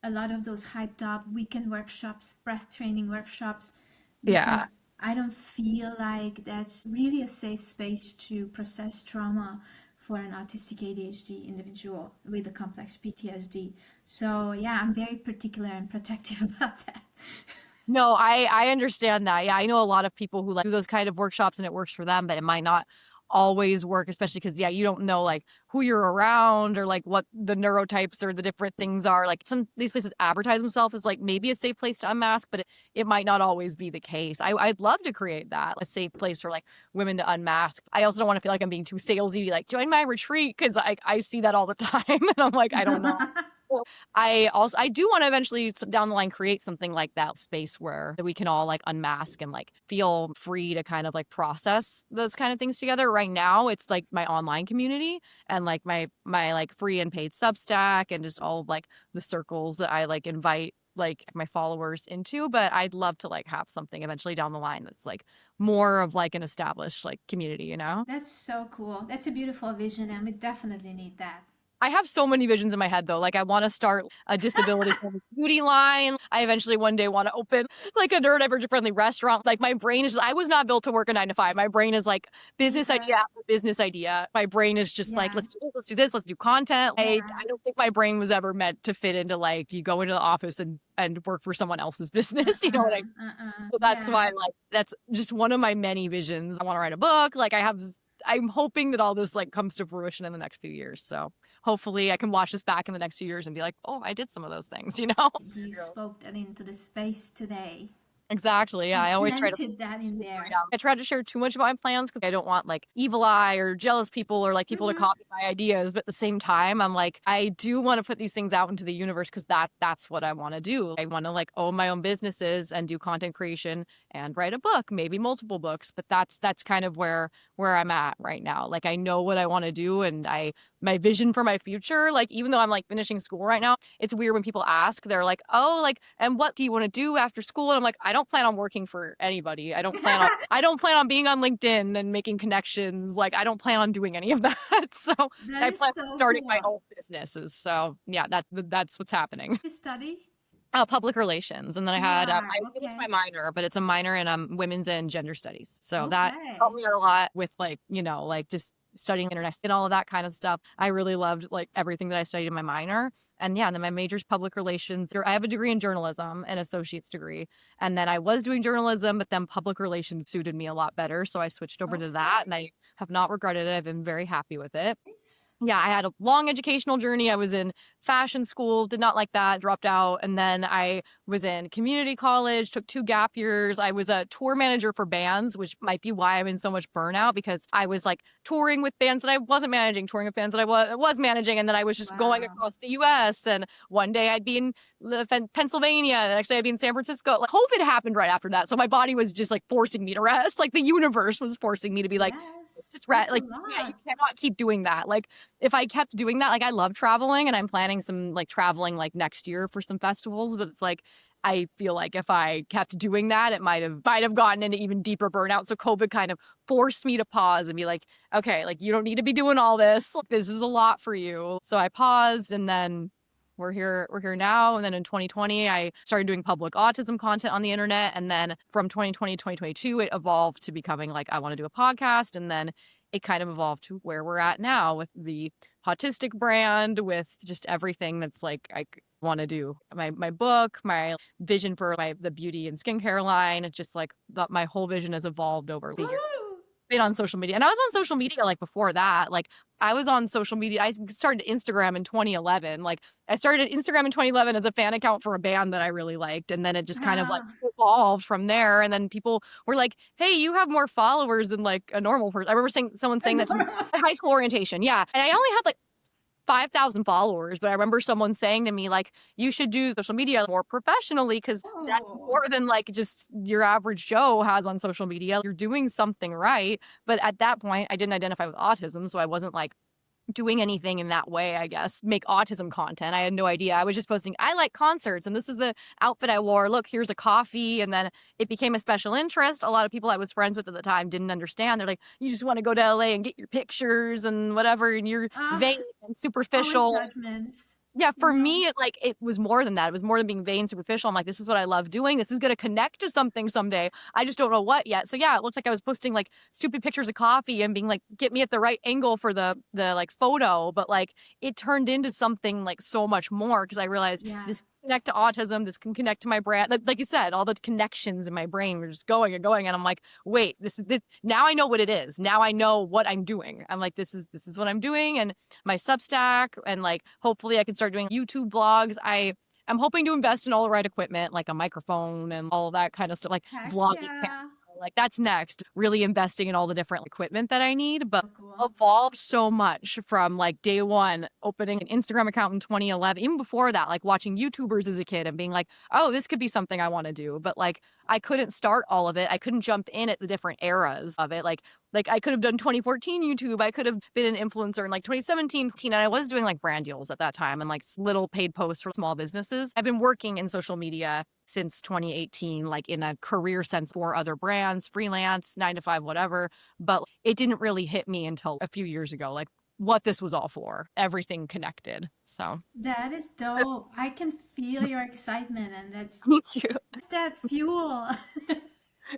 S2: a lot of those hyped up weekend workshops, breath training workshops,
S1: Yeah.
S2: because I don't feel like that's really a safe space to process trauma for an autistic ADHD individual with a complex PTSD. So yeah, I'm very particular and protective about that.
S1: No, I understand that. Yeah, I know a lot of people who like do those kind of workshops and it works for them, but it might not always work, especially because you don't know like who you're around or like what the neurotypes or the different things are. Like some these places advertise themselves as like maybe a safe place to unmask, but it might not always be the case. I'd love to create that, a safe place for like women to unmask. I also don't want to feel like I'm being too salesy, like join my retreat, because I see that all the time and I'm like, I don't know. I do want to eventually down the line create something like that space where we can all like unmask and like feel free to kind of like process those kind of things together. Right now, it's like my online community and like my like free and paid Substack and just all of, like the circles that I like invite like my followers into. But I'd love to like have something eventually down the line that's like more of like an established like community,
S2: That's so cool. That's a beautiful vision, and we definitely need that.
S1: I have so many visions in my head though. Like I want to start a disability beauty line. I eventually one day want to open like a neurodivergent friendly restaurant. Like my brain is I was not built to work a 9 to 5. My brain is like business idea after business idea. My brain is just like let's do this, let's do content. I don't think my brain was ever meant to fit into like you go into the office and work for someone else's business. You know what I mean? So that's why like that's just one of my many visions. I want to write a book. Like I'm hoping that all this like comes to fruition in the next few years. So hopefully I can watch this back in the next few years and be like, oh, I did some of those things,
S2: You spoke that into the space today.
S1: Exactly. Yeah. I always try to
S2: put that in there.
S1: I try to share too much about my plans because I don't want like evil eye or jealous people or like people to copy my ideas. But at the same time, I'm like, I do want to put these things out into the universe because that's what I want to do. I want to like own my own businesses and do content creation and write a book, maybe multiple books. But that's kind of where I'm at right now. Like I know what I want to do and my vision for my future, like even though I'm like finishing school right now, it's weird when people ask, they're like, oh, like, and what do you want to do after school? And I'm like, I don't plan on working for anybody. I don't plan on being on LinkedIn and making connections. Like I don't plan on doing any of that. So I plan on starting my own businesses. So yeah, that's what's happening.
S2: You study?
S1: Public relations. And then I had, I finished my minor, but it's a minor in women's and gender studies. So that helped me out a lot with like, like just studying internet and all of that kind of stuff. I really loved like everything that I studied in my minor. And yeah, and then my major's public relations. I have a degree in journalism, an associate's degree. And then I was doing journalism, but then public relations suited me a lot better. So I switched over to that and I have not regretted it. I've been very happy with it. Yeah, I had a long educational journey. I was in fashion school, did not like that, dropped out. And then I was in community college, took 2 gap years. I was a tour manager for bands, which might be why I'm in so much burnout because I was like touring with bands that I wasn't managing, touring with bands that I was managing. And then I was just going across the US. And one day I'd be in Pennsylvania. The next day I'd be in San Francisco. Like COVID happened right after that. So my body was just like forcing me to rest. Like the universe was forcing me to be like, just rest. Like, yeah, you cannot keep doing that. Like if I kept doing that, like I love traveling and I'm planning some like traveling like next year for some festivals, but it's like I feel like if I kept doing that, it might have gotten into even deeper burnout. So COVID kind of forced me to pause and be like, okay, like you don't need to be doing all this. This is a lot for you. So I paused and then we're here now. And then in 2020, I started doing public autism content on the internet. And then from 2020 to 2022, it evolved to becoming like, I want to do a podcast. And then it kind of evolved to where we're at now with the autistic brand, with just everything that's like I want to do. My book, my vision for the beauty and skincare line, it's just like my whole vision has evolved over the years. Been on social media, and I was on social media like before that. Like I was on social media. I started Instagram in 2011. Like I started Instagram in 2011 as a fan account for a band that I really liked, and then it just kind of like evolved from there. And then people were like, "Hey, you have more followers than like a normal person." I remember someone saying that to me at high school orientation. Yeah, and I only had like 5,000 followers, but I remember someone saying to me like, you should do social media more professionally because that's more than like just your average Joe has on social media. You're doing something right. But at that point, I didn't identify with autism, so I wasn't like doing anything in that way, I guess, make autism content. I had no idea. I was just posting, I like concerts and this is the outfit I wore. Look, here's a coffee. And then it became a special interest. A lot of people I was friends with at the time didn't understand. They're like, you just want to go to LA and get your pictures and whatever, and you're vain and superficial.
S2: Judgments.
S1: Yeah, for me, it was more than that. It was more than being vain, superficial. I'm like, this is what I love doing. This is going to connect to something someday. I just don't know what yet. So yeah, it looked like I was posting like stupid pictures of coffee and being like, get me at the right angle for the like photo. But like it turned into something like so much more because I realized this can connect to autism. This can connect to my brand. Like you said, all the connections in my brain were just going and going. And I'm like, wait, this is now I know what it is. Now I know what I'm doing. I'm like, this is what I'm doing. And my Substack, and like hopefully I can start doing YouTube vlogs. I'm hoping to invest in all the right equipment, like a microphone and all of that kind of stuff, like vlogging. Like that's next, really investing in all the different equipment that I need, but evolved so much from like day one, opening an Instagram account in 2011, even before that, like watching YouTubers as a kid and being like, oh, this could be something I want to do. But like, I couldn't start all of it. I couldn't jump in at the different eras of it. Like I could have done 2014 YouTube. I could have been an influencer in like 2017. And I was doing like brand deals at that time and like little paid posts for small businesses. I've been working in social media since 2018, like in a career sense for other brands, freelance, 9 to 5, whatever. But it didn't really hit me until a few years ago, like what this was all for, everything connected. So
S2: that is dope. I can feel your excitement, and that's that fuel.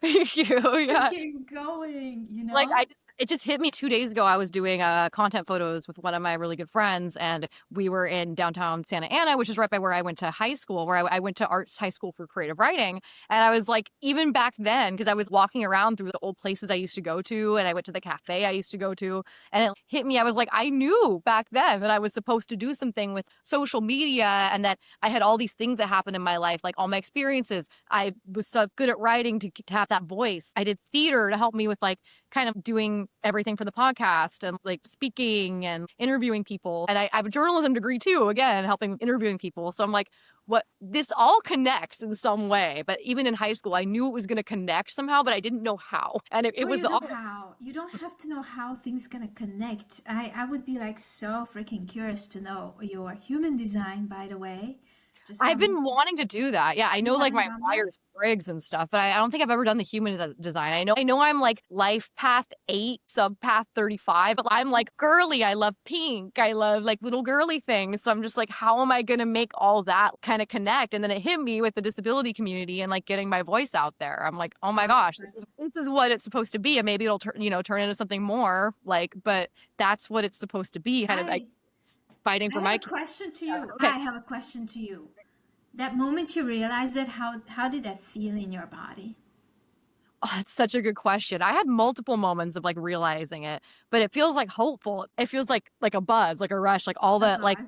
S1: Thank you. Yeah.
S2: Keep going, you know?
S1: Like it just hit me 2 days ago. I was doing content photos with one of my really good friends, and we were in downtown Santa Ana, which is right by where I went to high school, where I went to arts high school for creative writing. And I was like, even back then, because I was walking around through the old places I used to go to, and I went to the cafe I used to go to, and it hit me. I was like, I knew back then that I was supposed to do something with social media, and that I had all these things that happened in my life, like all my experiences. I was so good at writing to have that voice. I did theater to help me with like kind of doing everything for the podcast and like speaking and interviewing people. And I have a journalism degree too, again, helping interviewing people. So I'm like, what, this all connects in some way. But even in high school, I knew it was going to connect somehow, but I didn't know how. And it was
S2: how. You don't have to know how things going to connect. I would be like so freaking curious to know your human design, by the way.
S1: I've been wanting to do that. Yeah, I know like my Myers-Briggs and stuff, but I don't think I've ever done the human design. I know I'm like life path 8, sub path 35, but I'm like girly. I love pink. I love like little girly things. So I'm just like, how am I going to make all that kind of connect? And then it hit me with the disability community and like getting my voice out there. I'm like, oh my gosh, this is what it's supposed to be. And maybe it'll turn into something more like, but that's what it's supposed to be. Kind of like fighting for my
S2: question to you. Okay. I have a question to you. That moment you realized it, how did that feel in your body?
S1: Oh, it's such a good question. I had multiple moments of like realizing it, but it feels like hopeful. It feels like a buzz, like a rush, like all the like,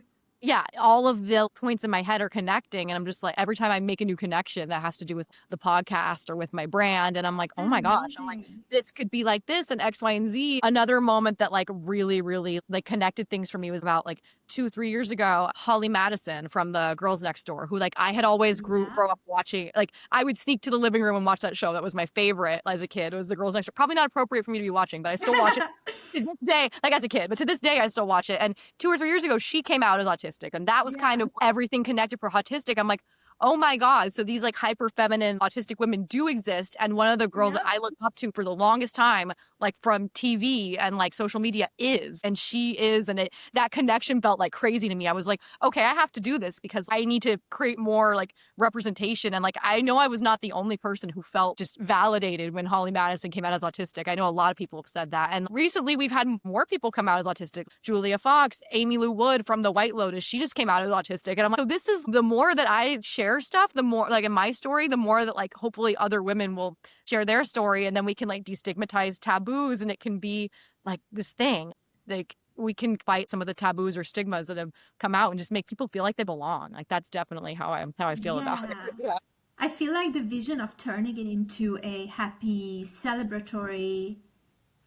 S1: yeah, all of the points in my head are connecting. And I'm just like, every time I make a new connection that has to do with the podcast or with my brand, and I'm like, oh my gosh, I'm like, this could be like this and X, Y, and Z. Another moment that like really, really like connected things for me was about like 2-3 years ago, Holly Madison from the Girls Next Door, who like I had always grow up watching. Like I would sneak to the living room and watch that show. That was my favorite as a kid. It was the Girls Next Door. Probably not appropriate for me to be watching, but I still watch it to this day, like as a kid. But to this day, I still watch it. And 2 or 3 years ago, she came out as autistic. And that was kind of everything connected for autistic. I'm like, oh my God. So these like hyper feminine autistic women do exist. And one of the girls that I looked up to for the longest time like from TV and like social media is, and she is, and that connection felt like crazy to me. I was like, okay, I have to do this because I need to create more like representation. And like, I know I was not the only person who felt just validated when Holly Madison came out as autistic. I know a lot of people have said that. And recently we've had more people come out as autistic. Julia Fox, Amy Lou Wood from The White Lotus, she just came out as autistic. And I'm like, so this is, the more that I share stuff, the more like in my story, the more that like hopefully other women will share their story, and then we can like destigmatize taboos, and it can be like this thing. Like we can fight some of the taboos or stigmas that have come out and just make people feel like they belong. Like that's definitely how I feel about it. Yeah.
S2: I feel like the vision of turning it into a happy, celebratory,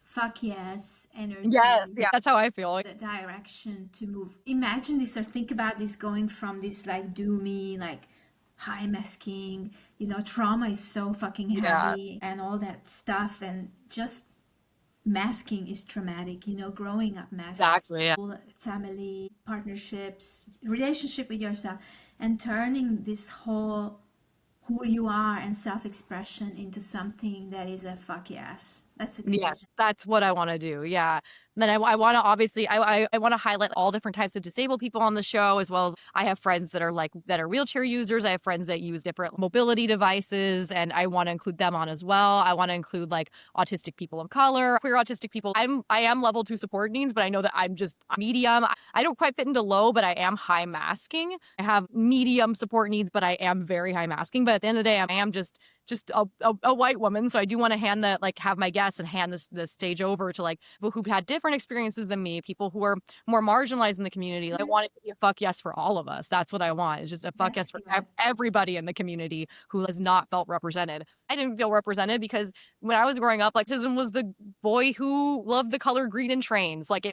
S2: fuck yes energy.
S1: Yes, yeah, that's how I feel.
S2: The direction to move. Imagine this or think about this going from this like doomy, like high masking, you know, trauma is so fucking heavy and all that stuff, and just masking is traumatic, you know, growing up masking.
S1: Exactly, yeah.
S2: Family, partnerships, relationship with yourself, and turning this whole who you are and self-expression into something that is a fuck yes. That's a good vision.
S1: That's what I want to do. Yeah. And then I want to obviously, I want to highlight all different types of disabled people on the show, as well as I have friends that are wheelchair users. I have friends that use different mobility devices, and I want to include them on as well. I want to include like autistic people of color, queer autistic people. I am level 2 support needs, but I know that I'm just medium. I don't quite fit into low, but I am high masking. I have medium support needs, but I am very high masking. But at the end of the day, I am just a white woman. So I do want to have my guests and hand the stage over to like people who've had different experiences than me, people who are more marginalized in the community. Like, I want it to be a fuck yes for all of us. That's what I want. It's just a fuck yes for everybody in the community who has not felt represented. I didn't feel represented because when I was growing up, like autism was the boy who loved the color green in trains. Like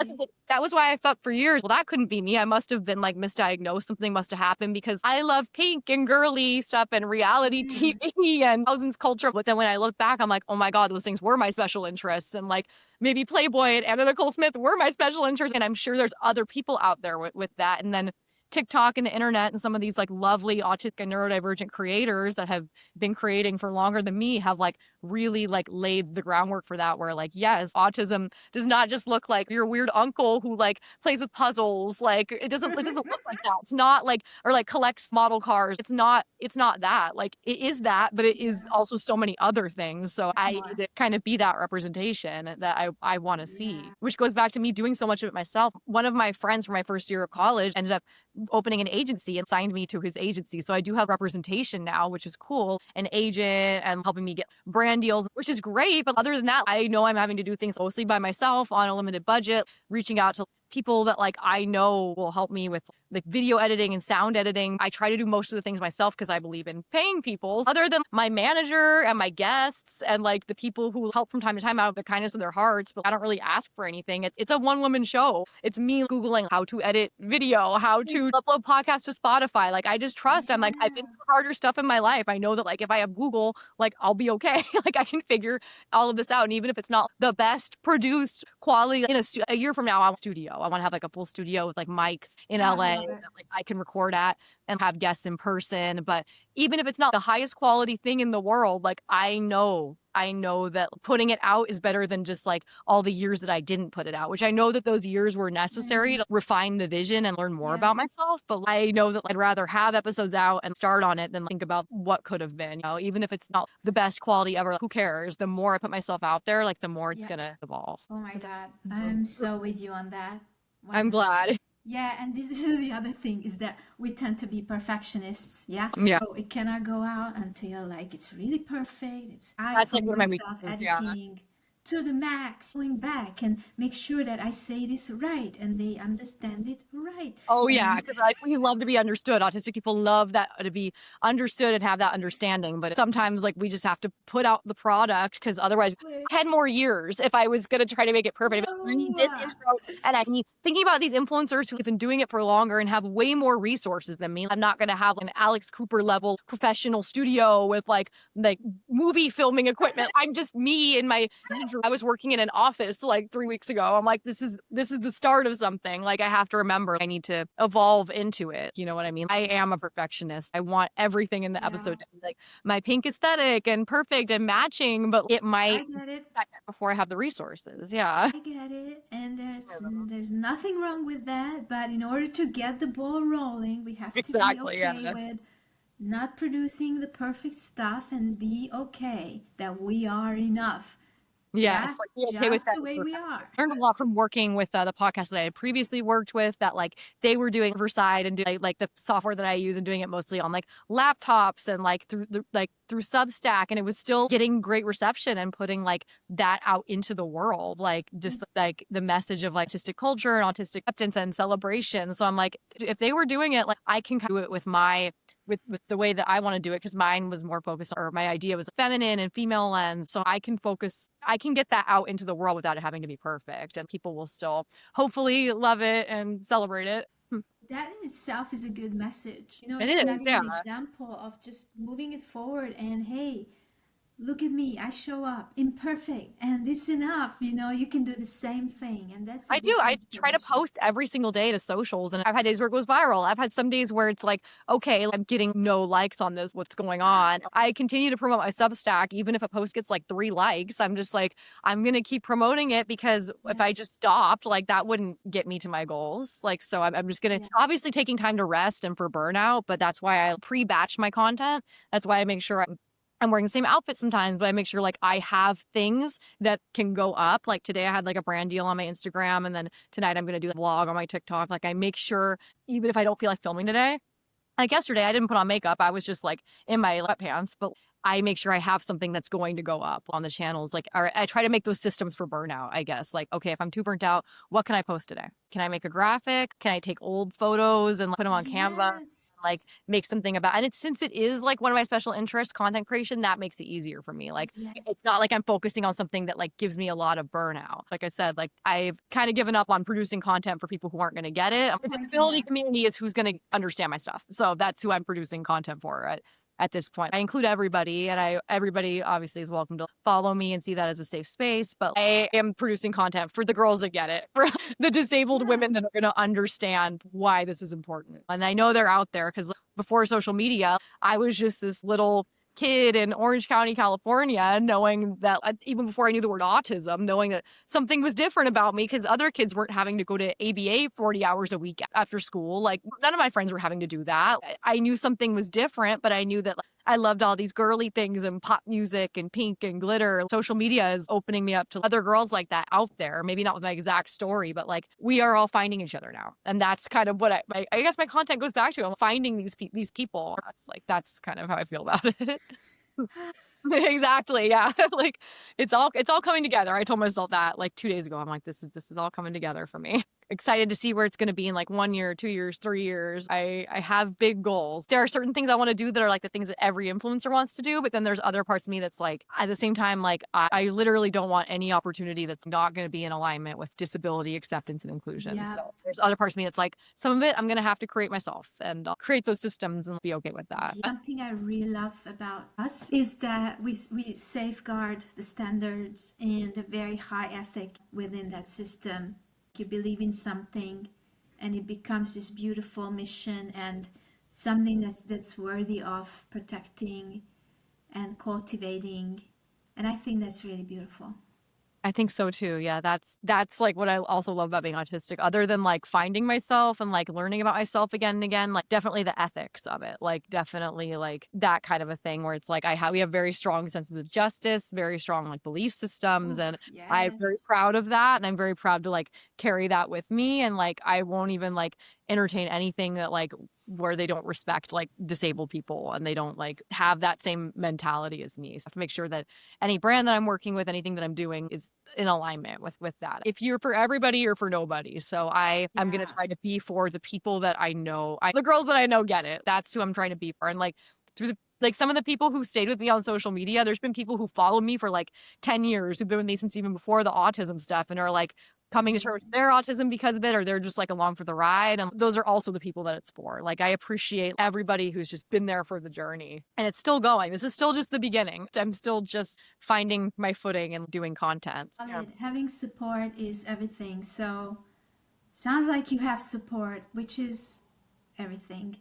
S1: that was why I thought for years, well, that couldn't be me. I must have been like misdiagnosed. Something must have happened because I love pink and girly stuff and reality TV and thousands culture. But then when I look back, I'm like, oh my God, those things were my special interests. And like maybe Playboy and Anna Nicole Smith were my special interests. And I'm sure there's other people out there with that. And then TikTok and the internet and some of these like lovely autistic and neurodivergent creators that have been creating for longer than me have like really like laid the groundwork for that, where like, yes, autism does not just look like your weird uncle who like plays with puzzles. Like it doesn't look like that. It's not like, or like collects model cars. It's not that. Like it is that, but it is also so many other things. So I need to kind of be that representation that I want to see, which goes back to me doing so much of it myself. One of my friends from my first year of college ended up opening an agency and signed me to his agency. So I do have representation now, which is cool, an agent and helping me get brand deals, which is great. But other than that, I know I'm having to do things mostly by myself on a limited budget, reaching out to people that like I know will help me with like video editing and sound editing. I try to do most of the things myself because I believe in paying people, other than my manager and my guests and like the people who help from time to time out of the kindness of their hearts. But I don't really ask for anything. It's a one-woman show. It's me Googling how to edit video, how to upload podcasts to Spotify. Like I just trust. I'm like, I've been through harder stuff in my life. I know that like if I have Google, like I'll be okay. Like I can figure all of this out. And even if it's not the best produced quality, in a year from now, I want a studio. I want to have like a full studio with like mics in LA that like I can record at and have guests in person. But even if it's not the highest quality thing in the world, like I know that putting it out is better than just like all the years that I didn't put it out, which I know that those years were necessary to refine the vision and learn more about myself. But I know that I'd rather have episodes out and start on it than think about what could have been, you know, even if it's not the best quality ever, who cares? The more I put myself out there, like the more it's going to evolve.
S2: Oh my God. I'm so with you on that.
S1: I'm glad.
S2: Yeah, and this is the other thing is that we tend to be perfectionists. Yeah. So it cannot go out until like it's really perfect. It's
S1: that's like one of my weaknesses.
S2: Editing to the max, going back and make sure that I say this right and they understand it right.
S1: Oh yeah, because like we love to be understood. Autistic people love that, to be understood and have that understanding. But sometimes like we just have to put out the product because otherwise 10 more years if I was going to try to make it perfect. I need this intro and I need thinking about these influencers who've been doing it for longer and have way more resources than me. I'm not going to have an Alex Cooper level professional studio with like movie filming equipment. I'm just me in my bedroom I was working in an office like 3 weeks ago. I'm like, this is the start of something. Like, I have to remember I need to evolve into it. You know what I mean? I am a perfectionist. I want everything in the
S2: Yeah,
S1: episode to be like my pink aesthetic and perfect and matching, but it might
S2: I get it.
S1: before I have the resources. Yeah.
S2: I get it, and there's nothing wrong with that. But in order to get the ball rolling, we have to be
S1: Exactly.
S2: okay
S1: Yeah.
S2: with not producing the perfect stuff and be okay that we are enough. Yeah,
S1: Yes, like, be okay with
S2: just
S1: that
S2: the way we
S1: imperfection.
S2: are.
S1: I learned a lot from working with the podcast that I had previously worked with, that like they were doing oversight and doing like the software that I use and doing it mostly on like laptops and like through Substack, and it was still getting great reception and putting like that out into the world, like just like the message of like autistic culture and autistic acceptance and celebration. So I'm like, if they were doing it, like I can do it with my with the way that I want to do it, because mine was more focused, or my idea was feminine and female lens. So I can get that out into the world without it having to be perfect, and people will still hopefully love it and celebrate it.
S2: That in itself is a good message.
S1: It
S2: It's
S1: is,
S2: setting
S1: yeah.
S2: an example of just moving it forward and hey, look at me, I show up imperfect and it's enough. You can do the same thing, and that's a
S1: I do.
S2: big
S1: I try to
S2: inspiration.
S1: post every single day to socials, and I've had days where it goes viral. I've had some days where it's like, okay, I'm getting no likes on this. What's going on? I continue to promote my Substack, even if a post gets like 3 likes. I'm just like, I'm gonna keep promoting it, because if I
S2: Yes.
S1: just stopped, like that wouldn't get me to my goals. Like, so I'm just gonna
S2: Yeah.
S1: obviously taking time to rest and for burnout, but that's why I pre-batch my content. That's why I make sure I'm wearing the same outfit sometimes, but I make sure like I have things that can go up. Like today I had like a brand deal on my Instagram, and then tonight I'm going to do a vlog on my TikTok. Like I make sure, even if I don't feel like filming today, like yesterday I didn't put on makeup. I was just like in my sweatpants, but I make sure I have something that's going to go up on the channels. Like, or I try to make those systems for burnout, I guess. Like, okay, if I'm too burnt out, what can I post today? Can I make a graphic? Can I take old photos and put them on Canva?
S2: Yes.
S1: Like make something about, and since it is like one of my special interests, content creation, that makes it easier for me. Like it's not
S2: Yes.
S1: like I'm focusing on something that like gives me a lot of burnout. Like I said, like I've kind of given up on producing content for people who aren't going to get it. The disability community is who's going to understand my stuff. So that's who I'm producing content for at this point. I include everybody, and everybody obviously is welcome to follow me and see that as a safe space, but I am producing content for the girls that get it, for the disabled women that are going to understand why this is important. And I know they're out there, because before social media, I was just this little kid in Orange County, California, knowing that even before I knew the word autism, knowing that something was different about me, because other kids weren't having to go to ABA 40 hours a week after school. Like none of my friends were having to do that. I knew something was different, but I knew that I loved all these girly things and pop music and pink and glitter. Social media is opening me up to other girls like that out there. Maybe not with my exact story, but like we are all finding each other now. And that's kind of what I guess my content goes back to. I'm finding these people. That's kind of how I feel about it. Exactly. Yeah. Like it's all coming together. I told myself that like 2 days ago. I'm like, this is all coming together for me. Excited to see where it's going to be in like 1 year, 2 years, 3 years. I have big goals. There are certain things I want to do that are like the things that every influencer wants to do. But then there's other parts of me that's like, at the same time, like I literally don't want any opportunity that's not going to be in alignment with disability acceptance and inclusion.
S2: Yeah.
S1: So there's other parts of me that's like, some of it I'm going to have to create myself, and I'll create those systems and be okay with that.
S2: Something I really love about us is that we safeguard the standards and a very high ethic within that system. You believe in something and it becomes this beautiful mission and something that's worthy of protecting and cultivating, and I think that's really beautiful.
S1: I think so too. Yeah, that's like what I also love about being autistic, other than like finding myself and like learning about myself again and again, like definitely the ethics of it. Like definitely like that kind of a thing where it's like we have very strong senses of justice, very strong like belief systems.
S2: Oof,
S1: And
S2: yes.
S1: I'm very proud of that. And I'm very proud to like carry that with me. And like I won't even like entertain anything that like where they don't respect like disabled people and they don't like have that same mentality as me. So I have to make sure that any brand that I'm working with, anything that I'm doing is in alignment with that. If you're for everybody, you're for nobody. So I'm going to try to be for the people that I know. The girls that I know get it. That's who I'm trying to be for. And like through like some of the people who stayed with me on social media, there's been people who followed me for like 10 years, who've been with me since even before the autism stuff, and are like coming to terms with their autism because of it, or they're just like along for the ride. And those are also the people that it's for. Like, I appreciate everybody who's just been there for the journey, and it's still going. This is still just the beginning. I'm still just finding my footing and doing content.
S2: Yeah. Having support is everything. So sounds like you have support, which is everything.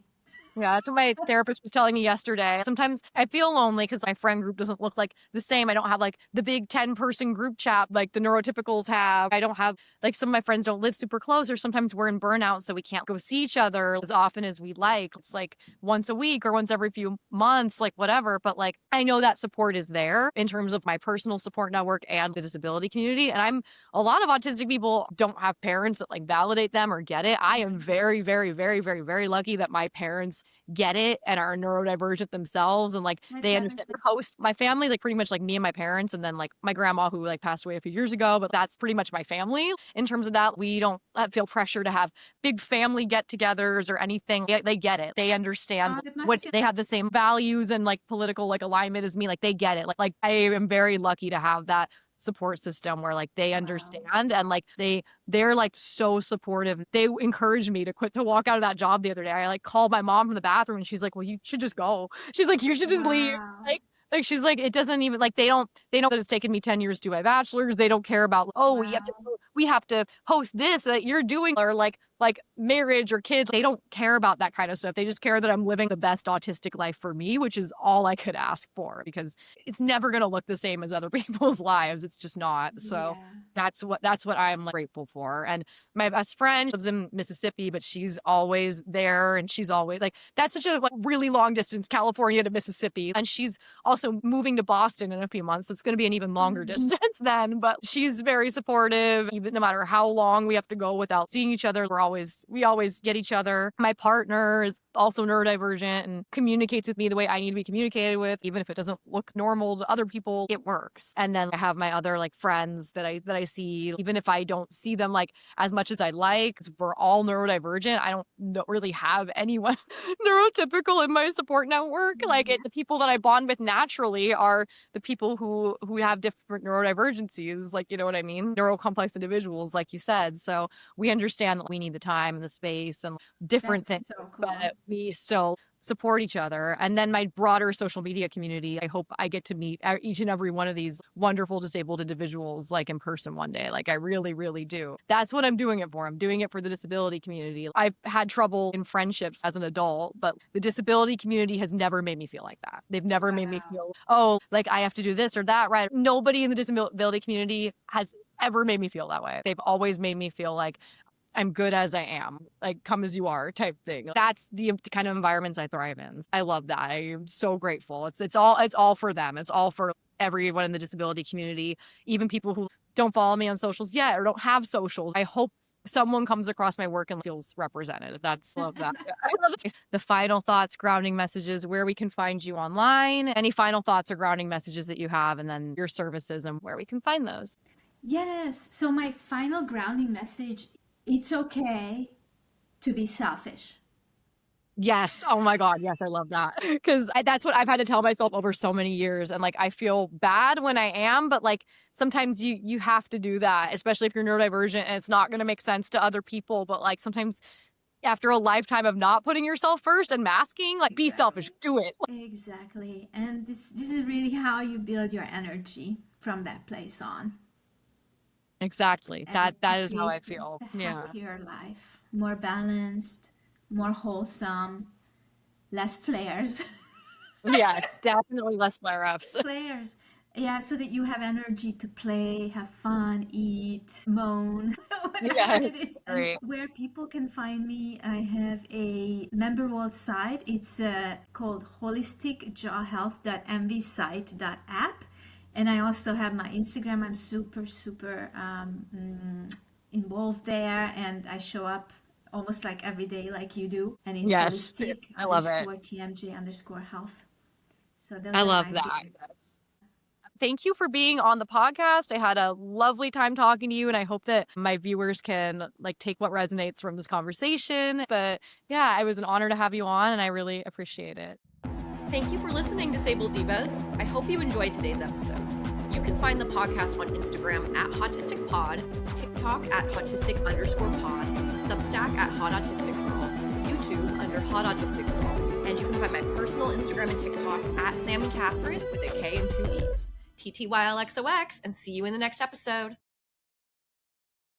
S1: Yeah, that's what my therapist was telling me yesterday. Sometimes I feel lonely because my friend group doesn't look like the same. I don't have like the big 10-person group chat like the neurotypicals have. I don't have like some of my friends don't live super close, or sometimes we're in burnout, so we can't go see each other as often as we'd like. It's like once a week or once every few months, like whatever. But like, I know that support is there in terms of my personal support network and the disability community. And a lot of autistic people don't have parents that like validate them or get it. I am very, very, very, very, very lucky that my parents get it and are neurodivergent themselves, and like they understand the host. My family, like pretty much like me and my parents, and then like my grandma who like passed away a few years ago, but that's pretty much my family. In terms of that, we don't feel pressure to have big family get-togethers or anything. They get it. They understand what they have the same values and like political like alignment as me. Like they get it. Like I am very lucky to have that support system where like they understand, and like they're like so supportive. They encouraged me to quit, to walk out of that job the other day. I like called my mom from the bathroom and she's like, well, you should just go. She's like, you should just leave. Like she's like, it doesn't even like they know that it's taken me 10 years to do my bachelor's. They don't care about we have to post this that you're doing, or like marriage or kids. They don't care about that kind of stuff. They just care that I'm living the best autistic life for me, which is all I could ask for, because it's never going to look the same as other people's lives. It's just not. So that's what I'm like, grateful for. And my best friend lives in Mississippi, but she's always there, and she's always like, that's such a like, really long distance, California to Mississippi. And she's also moving to Boston in a few months. So it's going to be an even longer distance then, but she's very supportive, even no matter how long we have to go without seeing each other. We always get each other. My partner is also neurodivergent and communicates with me the way I need to be communicated with, even if it doesn't look normal to other people. It works. And then I have my other like friends that I see, even if I don't see them like as much as I'd like, because we're all neurodivergent. I don't really have anyone neurotypical in my support network. Like the people that I bond with naturally are the people who have different neurodivergencies, like, you know what I mean? Neurocomplex individuals, like you said. So we understand that we need the time and the space and different things, so cool. But we still support each other. And then my broader social media community, I hope I get to meet each and every one of these wonderful disabled individuals like in person one day. Like I really, really do. That's what I'm doing it for. I'm doing it for the disability community. I've had trouble in friendships as an adult, but the disability community has never made me feel like that. They've never made me feel, oh, like I have to do this or that, right? Nobody in the disability community has ever made me feel that way. They've always made me feel like I'm good as I am, like come as you are type thing. That's the kind of environments I thrive in. I love that. I am so grateful. It's all for them. It's all for everyone in the disability community, even people who don't follow me on socials yet or don't have socials. I hope someone comes across my work and feels represented. Love that. I love it. The final thoughts, grounding messages, where we can find you online, any final thoughts or grounding messages that you have, and then your services and where we can find those.
S2: Yes. So my final grounding message, it's okay to be selfish.
S1: Yes. Oh my God. Yes. I love that. Because that's what I've had to tell myself over so many years. And like, I feel bad when I am, but like sometimes you have to do that, especially if you're neurodivergent and it's not going to make sense to other people. But like sometimes after a lifetime of not putting yourself first and masking, like be selfish, do it.
S2: Exactly. And this is really how you build your energy from that place on.
S1: Exactly.
S2: And
S1: that is how I feel.
S2: A happier life, more balanced, more wholesome, less flares.
S1: Yes, definitely less flare-ups.
S2: Flares. Yeah, so that you have energy to play, have fun, eat, moan, whatever it is. Great. Where people can find me, I have a member world site. It's called holisticjawhealth.mvsite.app. And I also have my Instagram. I'm super involved there, and I show up almost like every day like you do. And it's holistic
S1: I love it.
S2: TMJ_health. So
S1: I love that. Thank you for being on the podcast. I had a lovely time talking to you, and I hope that my viewers can like take what resonates from this conversation. But yeah, it was an honor to have you on, and I really appreciate it. Thank you for listening, Disabled Divas. I hope you enjoyed today's episode. You can find the podcast on Instagram @HautisticPod, TikTok TikTok at hotistic_pod, Substack at Hot Autistic Girl, YouTube under Hot Autistic Girl, and you can find my personal Instagram and TikTok at Sammy Catherine with a K and 2 E's. TTYLXOX, and see you in the next episode.